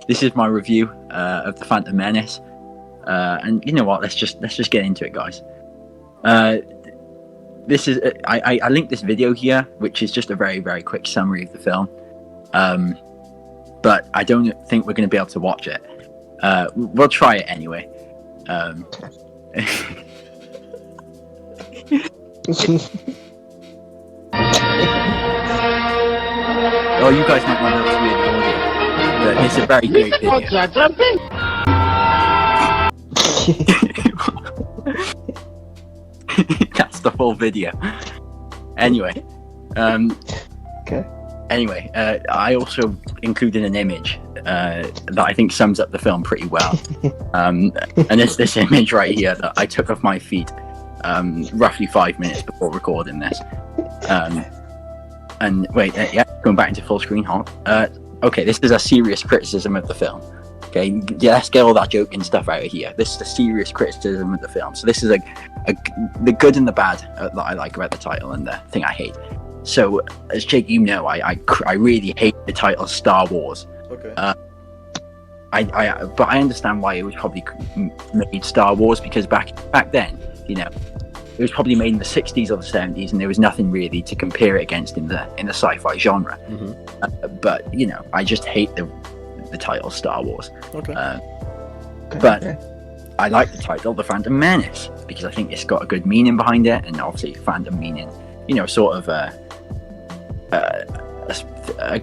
this is my review of the Phantom Menace. And you know what? Let's just get into it, guys. This is I linked this video here, which is just a very, very quick summary of the film. But I don't think we're going to be able to watch it. We'll try it anyway. Oh, you guys might not be able to hear the audio, but it's a very great video. That's the full video. Anyway, Okay. Anyway, I also included an image that I think sums up the film pretty well. And it's this image right here that I took off my feet roughly 5 minutes before recording this. And wait, yeah, going back into full screen, okay, this is a serious criticism of the film. Okay, yeah, let's get all that joking stuff out of here. This is a serious criticism of the film. So this is the good and the bad that I like about the title and the thing I hate. So, as Jake, you know, I really hate the title Star Wars. Okay. But I understand why it was probably made Star Wars, because back then, you know, it was probably made in the 60s or the 70s, and there was nothing really to compare it against in the sci-fi genre. Mm-hmm. But you know, I just hate the title Star Wars. Okay. But I like the title, The Phantom Menace, because I think it's got a good meaning behind it, and obviously phantom meaning, you know, sort of a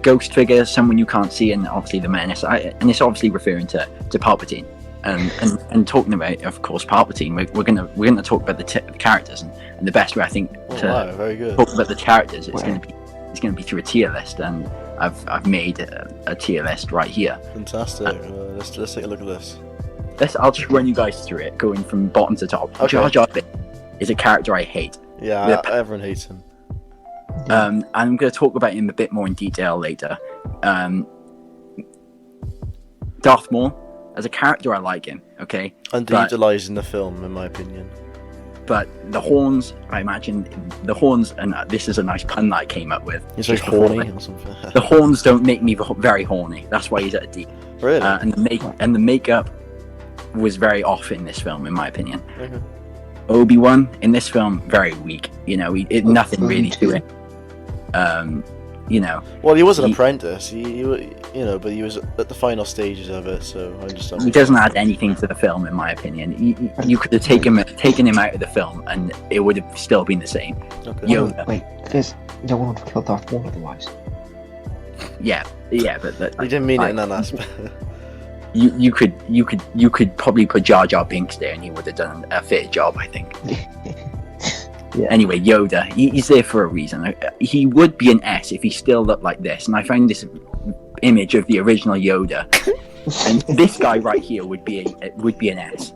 ghost figure, someone you can't see, and obviously the menace. And it's obviously referring to Palpatine. And talking about, of course, Palpatine, we're gonna talk about the characters, and the best way I think to very good. talk about the characters is gonna be through a tier list, and I've made a tier list right here. Fantastic. Let's take a look at this. I'll just run you guys through it, going from bottom to top. Okay. Jar Jar Binks is a character I hate. Yeah, everyone hates him. I'm going to talk about him a bit more in detail later. Darth Maul, as a character, I like him. Okay, underutilized in the film, in my opinion. But the horns, I imagine the horns, and this is a nice pun that I came up with. He's like horny or something. The horns don't make me very horny. That's why he's at a D. Really? And the makeup was very off in this film, in my opinion. Okay. Obi-Wan in this film, very weak. You know, nothing really to it. You know. Well, he was an apprentice. He but he was at the final stages of it, so I understand. He doesn't add anything to the film, in my opinion. You could have taken him out of the film, and it would have still been the same. Okay. Yoda. Wait, there's no one would kill Darth Maul otherwise. Yeah, but He didn't mean it in that aspect. You could probably put Jar Jar Binks there, and he would have done a fair job, I think. Yeah. Anyway, Yoda, he's there for a reason. He would be an S if he still looked like this. And I found this image of the original Yoda, and this guy right here would be an S.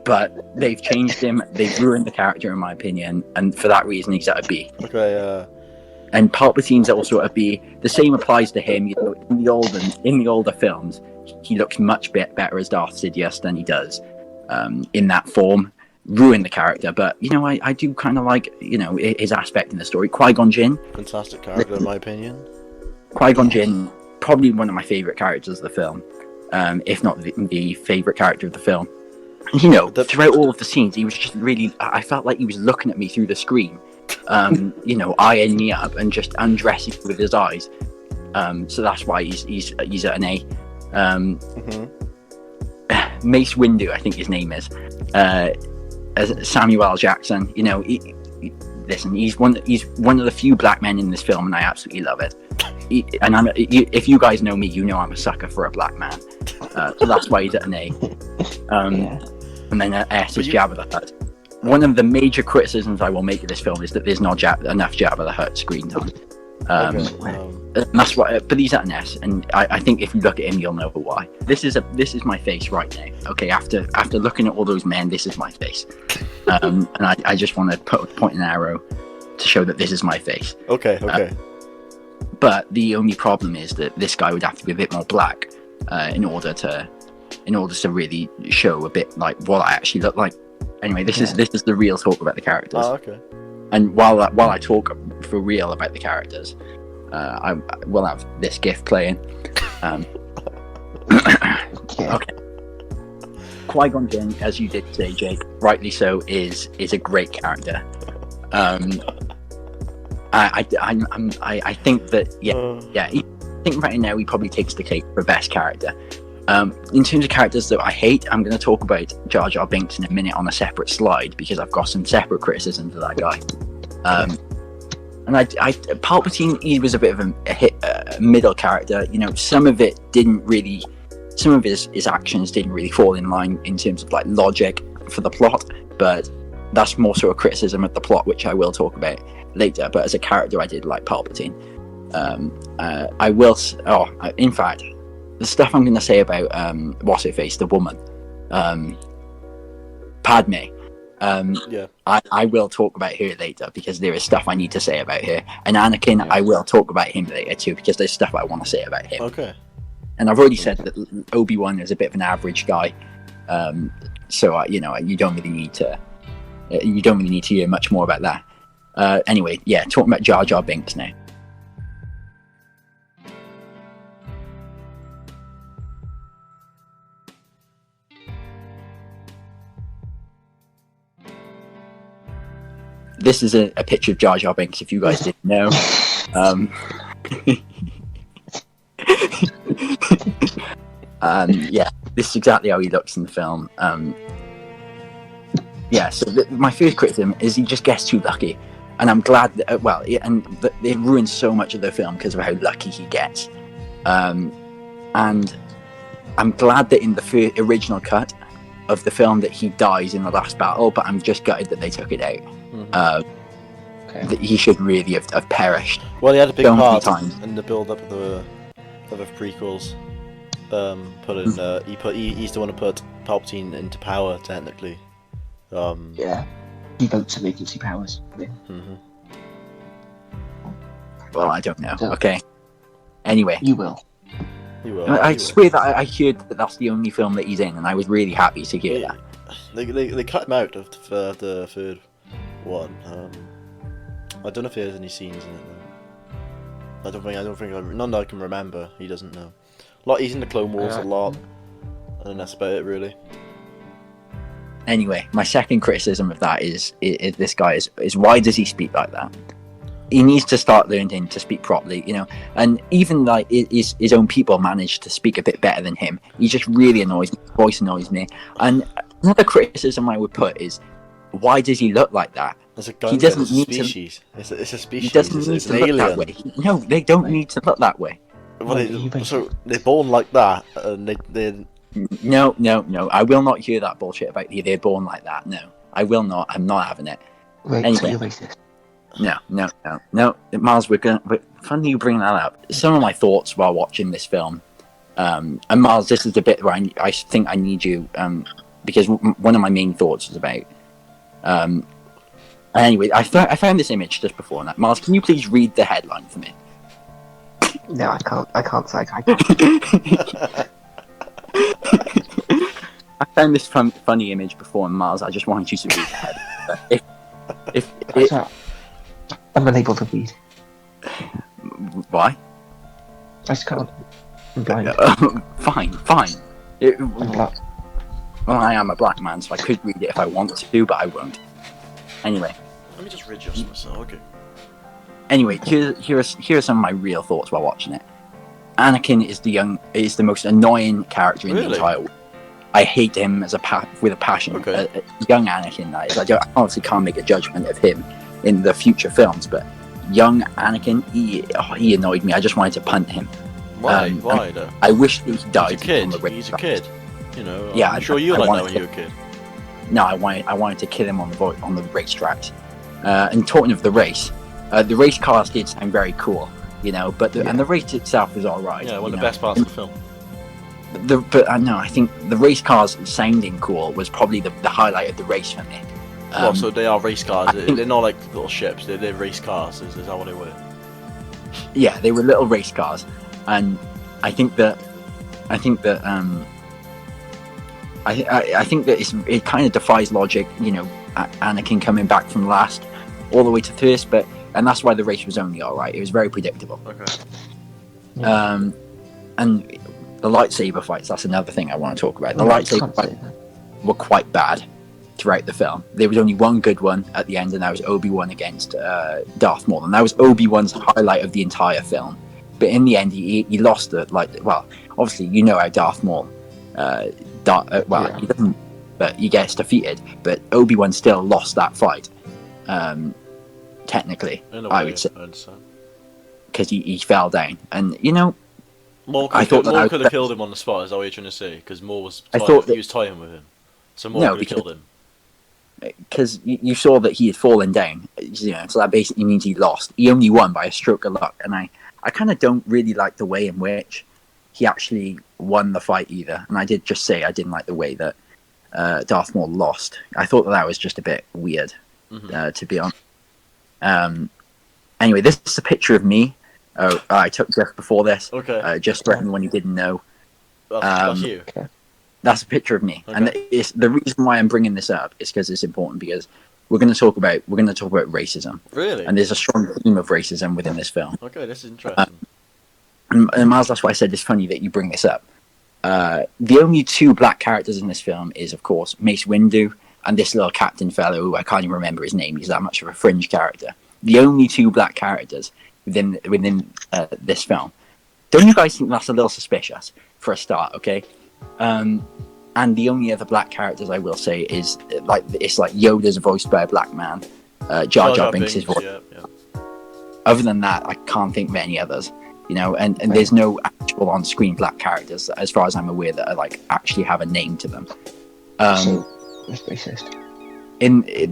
But they've changed him. They've ruined the character, in my opinion, and for that reason, he's at a B. Okay. And Palpatine's also a B. The same applies to him. You know, in the older films, he looks much better as Darth Sidious than he does in that form. Ruin the character, but you know, I do kind of like, you know, his aspect in the story. Qui-Gon Jinn, Fantastic character, in my opinion. Qui-Gon Jinn, probably one of my favorite characters of the film, if not the favorite character of the film. And, you know, throughout all of the scenes, he was just really. I felt like he was looking at me through the screen, you know, eyeing me up and just undressing with his eyes. So that's why he's at an A. Mace Windu, I think his name is. As Samuel L. Jackson, you know, listen, he's one of the few black men in this film, and I absolutely love it. If you guys know me, you know I'm a sucker for a black man, so that's why he's at an A. And then an S is Jabba the Hutt. One of the major criticisms I will make of this film is that there's not enough Jabba the Hutt screen time. And that's why, but he's at an S, and I think if you look at him, you'll know why. This is my face right now. Okay, after looking at all those men, this is my face, and I just want to point an arrow to show that this is my face. Okay. But the only problem is that this guy would have to be a bit more black in order to really show a bit like what I actually look like. Anyway, this is the real talk about the characters. Oh, okay. And while I talk for real about the characters, I will have this GIF playing. Yeah. Okay. Qui-Gon Jinn, as you did say, Jake, rightly so, is a great character. I think that I think right now he probably takes the cake for best character. In terms of characters that I hate, I'm going to talk about Jar Jar Binks in a minute on a separate slide because I've got some separate criticisms of that guy. And Palpatine, he was a bit of a middle character. You know, some of his actions didn't really fall in line in terms of like logic for the plot, but that's more so a criticism of the plot, which I will talk about later. But as a character, I did like Palpatine. In fact, the stuff I'm going to say about what's her face, the woman, Padme. I will talk about her later because there is stuff I need to say about her. And Anakin, I will talk about him later too because there's stuff I want to say about him. Okay. And I've already said that Obi-Wan is a bit of an average guy, so you don't really need to hear much more about that. Anyway, talking about Jar Jar Binks now. This is a picture of Jar Jar Binks, if you guys didn't know. This is exactly how he looks in the film. My first criticism is he just gets too lucky. And I'm glad that, they ruined so much of the film because of how lucky he gets. And I'm glad that in the original cut of the film that he dies in the last battle, but I'm just gutted that they took it out. That he should really have perished. Well, he had a big part times. in the build-up of the prequels. He's the one who put Palpatine into power, technically. He votes for agency powers. Yeah. Mm-hmm. Well, I don't know. Okay. Anyway. You will. I swear that I heard that that's the only film that he's in, and I was really happy to hear that. They cut him out of the third one. I don't know if he has any scenes in it though. I don't think none that I can remember. He doesn't know. He's in the Clone Wars a lot, and that's about it really. Anyway, my second criticism of that is this guy is why does he speak like that? He needs to start learning to speak properly, and even like his own people manage to speak a bit better than him. He just really annoys me. His voice annoys me. And another criticism I would put is, why does he look like that? He doesn't need species. It's a species. He doesn't need to look that way. No, they don't need to look that way. Well, so they're born like that, and they. No. I will not hear that bullshit about they're born like that. No, I will not. I'm not having it. Wait, anyway. so you're racist? No. Miles, funny you bring that up. Some of my thoughts while watching this film, and Miles, this is the bit where I think I need you, because one of my main thoughts was about. Anyway, I found this image just before that. Miles, can you please read the headline for me? No, I can't. I can't. I found this funny image before, and Miles, I just wanted you to read the head. I'm unable to read. Why? I just can't. I'm blind. Fine. I'm black. Well, I am a black man, so I could read it if I wanted to, but I won't. Anyway. Let me just readjust myself. Okay. Anyway, here are some of my real thoughts while watching it. Anakin is the most annoying character in the entire world. I hate him with a passion. Okay. Young Anakin, that is. I honestly can't make a judgment of him in the future films, but young Anakin, he annoyed me. I just wanted to punt him. Why? Why though? I wish that he died. He's a kid. Yeah, I'm sure you like that when you were a kid. No, I wanted to kill him on the racetrack. And talking of the race cars did sound very cool, but and the race itself was all right. Yeah, one of the best parts of the film. I think the race cars sounding cool was probably the highlight of the race for me. So they are race cars. They're not like little ships. They're race cars. Is that what they were? Yeah, they were little race cars, and I think that it kind of defies logic. Anakin coming back from last all the way to first, and that's why the race was only all right. It was very predictable. Okay. and the lightsaber fights, that's another thing I want to talk about. The No, you lightsaber can't fights say that. were quite bad throughout the film. There was only one good one at the end, and that was Obi-Wan against Darth Maul, and that was Obi-Wan's highlight of the entire film. But in the end, he lost it. Well, obviously, you know how Darth Maul, he doesn't, but he gets defeated. But Obi-Wan still lost that fight, technically, I would say, because he fell down. And Maul I could thought have killed him on the spot. Is that what you're trying to say? Because Maul was I thought that- he was tying with him, so Maul could have killed him. because you saw that he had fallen down, so that basically means he lost. He only won by a stroke of luck, and I kind of don't really like the way in which he actually won the fight either. And I did just say I didn't like the way that Darth Maul lost. I thought that was just a bit weird, to be honest. Anyway, this is a picture of me. I took just before this. Okay. Just for anyone who didn't know. That's you. Okay. That's a picture of me, Okay. and it's the reason why I'm bringing this up is because it's important, because we're going to talk about racism, Really? and there's a strong theme of racism within this film. Okay, this is interesting. And Miles, that's why I said it's funny that you bring this up. The only two black characters in this film is, of course, Mace Windu and this little captain fellow who I can't even remember his name. He's that much of a fringe character. The only two black characters within this film. Don't you guys think that's a little suspicious for a start? Okay. And the only other black characters I will say is it's like Yoda's voiced by a black man. Jar Jar Binks is voiced. Yeah. Other than that, I can't think of any others. And there's no actual on-screen black characters, as far as I'm aware, that are actually have a name to them. So that's racist.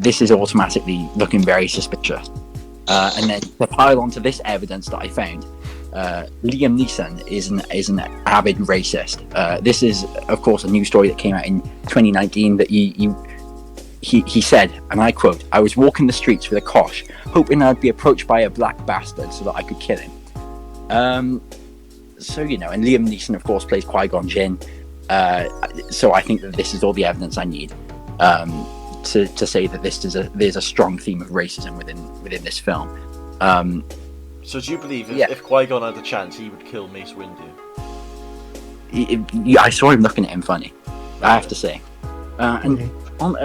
This is automatically looking very suspicious. And then to pile onto this evidence that I found, Liam Neeson is an avid racist. This is, of course, a news story that came out in 2019 that he said, and I quote, "I was walking the streets with a kosh, hoping I'd be approached by a black bastard so that I could kill him." And Liam Neeson, of course, plays Qui-Gon Jinn. So I think that this is all the evidence I need to say that there's a strong theme of racism within this film. So do you believe if Qui-Gon had the chance, he would kill Mace Windu? I saw him looking at him funny, I have to say. And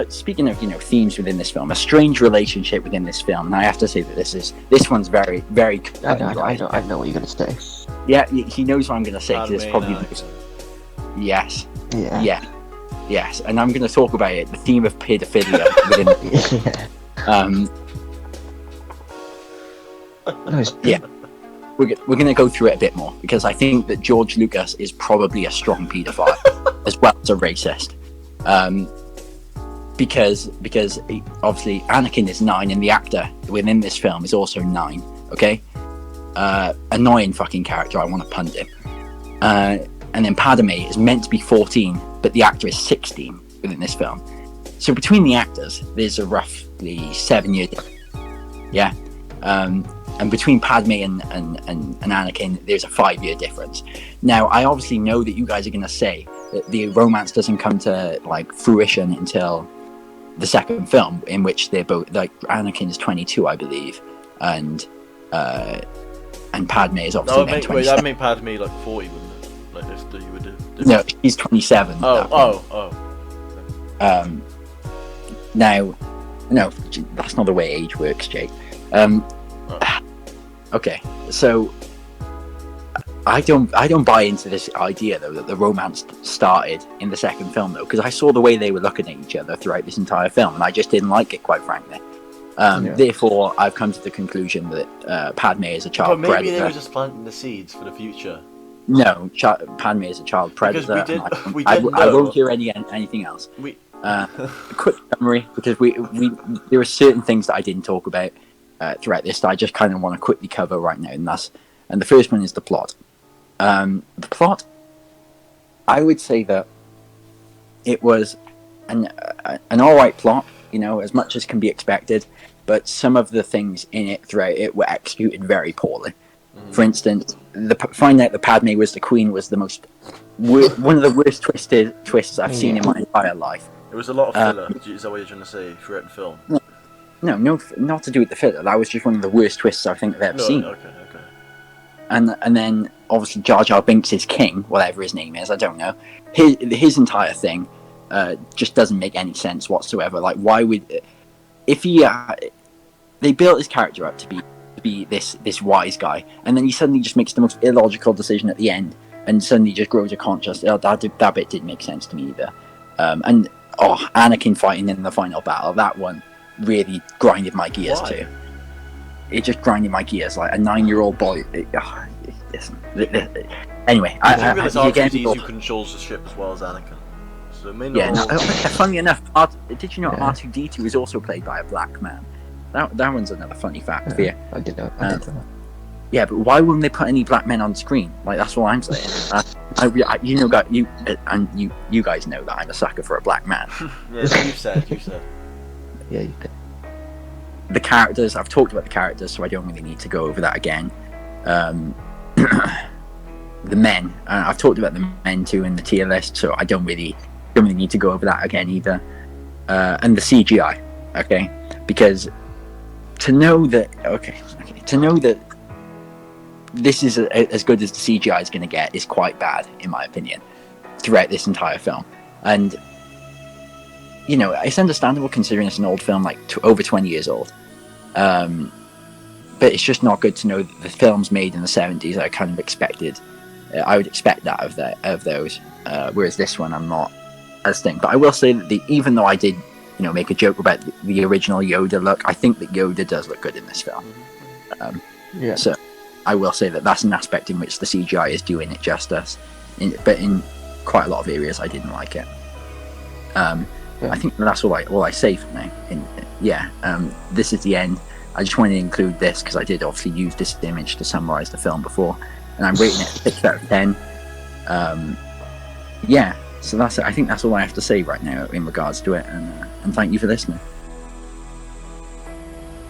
speaking of themes within this film, a strange relationship within this film, and I have to say that this one's very, very. I know what you're gonna say. Yeah, he knows what I'm gonna say, because it's probably yes, Yeah. yes, and I'm gonna talk about it. The theme of paedophilia within. Yeah, we're gonna go through it a bit more, because I think that George Lucas is probably a strong paedophile as well as a racist. Because obviously Anakin is 9, and the actor within this film is also 9. Okay, annoying fucking character. I want to punt him. And then Padme is meant to be 14, but the actor is 16 within this film. So between the actors, there's a roughly 7-year difference. Yeah. And between Padme and Anakin, there's a 5-year difference. Now, I obviously know that you guys are going to say that the romance doesn't come to fruition until the second film, in which they're both Anakin is 22, I believe, and Padme is obviously 27. That'd make Padme 40, wouldn't it? If you would do. No, she's 27. Oh. Now, no, that's not the way age works, Jake. Okay, so I don't buy into this idea though that the romance started in the second film though, because I saw the way they were looking at each other throughout this entire film, and I just didn't like it, quite frankly. Therefore, I've come to the conclusion that Padme is a child but maybe predator. they were just planting the seeds for the future. No, Padme is a child predator. I won't hear anything else. A quick summary, because there are certain things that I didn't talk about throughout this that I just kind of want to quickly cover right now, and the first one is the plot. The plot, I would say that it was an alright plot, as much as can be expected, but some of the things in it throughout it were executed very poorly. For instance, finding out that Padme was the queen was one of the worst twists I've seen in my entire life. It was a lot of filler. Is that what you're trying to say throughout the film? No, not to do with the filler. That was just one of the worst twists I think I've ever seen. Okay. And then obviously Jar Jar Binks is king, whatever his name is, I don't know. His entire thing just doesn't make any sense whatsoever. Like, why would, if he they built his character up to be this wise guy, and then he suddenly just makes the most illogical decision at the end, and suddenly just grows a conscience. That bit didn't make sense to me either. And Anakin fighting in the final battle, that one really grinded my gears too. It just grinded my gears like a 9-year-old boy. Anyway, I realize R2-D2 people controls the ship as well as Anakin. So it may not. Yeah, funny enough, did you know R2-D2 is also played by a black man? That one's another funny fact for you. I did know. Yeah, but why wouldn't they put any black men on screen? Like, that's what I'm saying. You guys know that I'm a sucker for a black man. Yeah, you said. Yeah, you did. The characters, I've talked about the characters, so I don't really need to go over that again. The men, I've talked about the men too in the tier list, so I don't really need to go over that again either. And the CGI, okay, because to know that this is as good as the CGI is going to get is quite bad, in my opinion, throughout this entire film. And you know, it's understandable considering it's an old film, like over 20 years old. But it's just not good to know that the films made in the 70s I kind of expected. I would expect that of those. Whereas this one, I'm not as thing. But I will say that even though I did, you know, make a joke about the original Yoda look, I think that Yoda does look good in this film. So I will say that that's an aspect in which the CGI is doing it justice. But in quite a lot of areas, I didn't like it. I think that's all I say for now. This is the end. I just wanted to include this because I did obviously use this image to summarize the film before, and I'm rating it 6 out of 10. So that's it. I think that's all I have to say right now in regards to it, and thank you for listening.